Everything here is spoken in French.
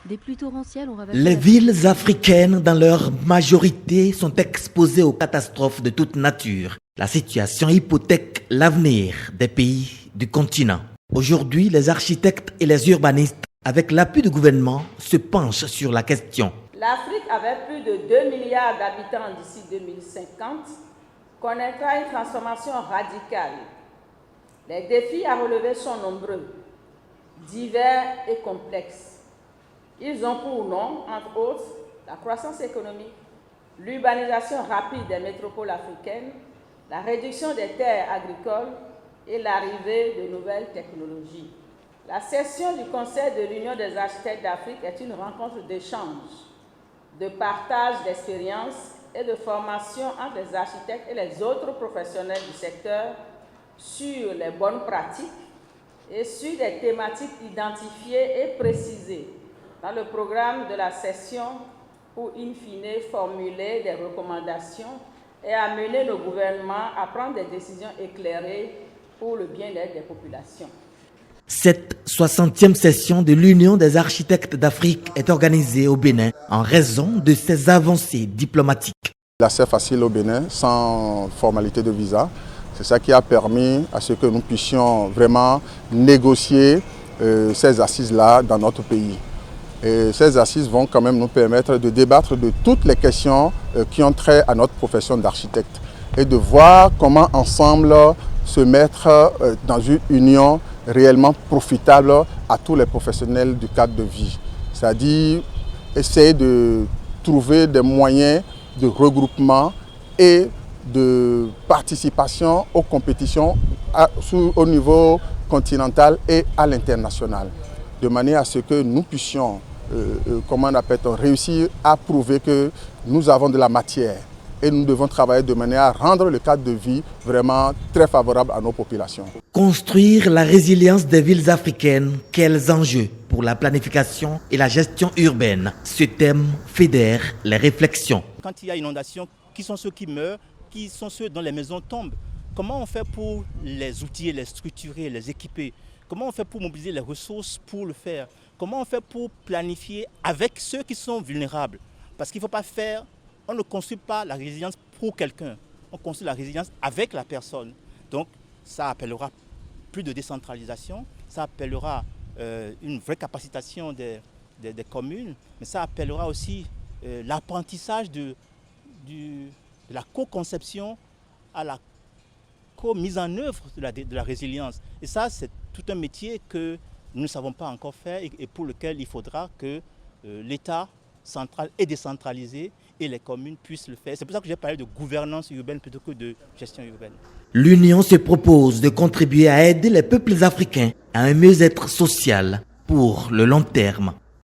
Des pluies torrentielles ont ravagé Les villes africaines, dans leur majorité, sont exposées aux catastrophes de toute nature. La situation hypothèque l'avenir des pays du continent. Aujourd'hui, les architectes et les urbanistes, avec l'appui du gouvernement, se penchent sur la question. L'Afrique, avec plus de 2 milliards d'habitants d'ici 2050, connaîtra une transformation radicale. Les défis à relever sont nombreux, divers et complexes. Ils ont pour nom, entre autres, la croissance économique, l'urbanisation rapide des métropoles africaines, la réduction des terres agricoles et l'arrivée de nouvelles technologies. La session du Conseil de l'Union des architectes d'Afrique est une rencontre d'échange, de partage d'expériences et de formation entre les architectes et les autres professionnels du secteur sur les bonnes pratiques et sur des thématiques identifiées et précisées dans le programme de la session pour, in fine, formuler des recommandations et amener le gouvernement à prendre des décisions éclairées pour le bien-être des populations. Cette 60e session de l'Union des architectes d'Afrique est organisée au Bénin en raison de ses avancées diplomatiques. L'accès facile au Bénin sans formalité de visa, c'est ça qui a permis à ce que nous puissions vraiment négocier ces assises-là dans notre pays. Et ces assises vont quand même nous permettre de débattre de toutes les questions qui ont trait à notre profession d'architecte et de voir comment ensemble se mettre dans une union réellement profitable à tous les professionnels du cadre de vie. C'est-à-dire essayer de trouver des moyens de regroupement et de participation aux compétitions au niveau continental et à l'international, de manière à ce que nous puissions réussir à prouver que nous avons de la matière et nous devons travailler de manière à rendre le cadre de vie vraiment très favorable à nos populations. Construire la résilience des villes africaines, quels enjeux pour la planification et la gestion urbaine? Ce thème fédère les réflexions. Quand il y a inondation, qui sont ceux qui meurent, qui sont ceux dont les maisons tombent? Comment on fait pour les outiller, les structurer, les équiper? Comment on fait pour mobiliser les ressources pour le faire? Comment on fait pour planifier avec ceux qui sont vulnérables? Parce qu'il ne faut pas faire, on ne construit pas la résilience pour quelqu'un, on construit la résilience avec la personne. Donc ça appellera plus de décentralisation, ça appellera une vraie capacitation des communes, mais ça appellera aussi l'apprentissage de la co-conception à la co-mise en œuvre de la résilience. Et ça, c'est tout un métier que nous ne savons pas encore faire et pour lequel il faudra que l'État central et décentralisé et les communes puissent le faire. C'est pour ça que j'ai parlé de gouvernance urbaine plutôt que de gestion urbaine. L'Union se propose de contribuer à aider les peuples africains à un mieux-être social pour le long terme.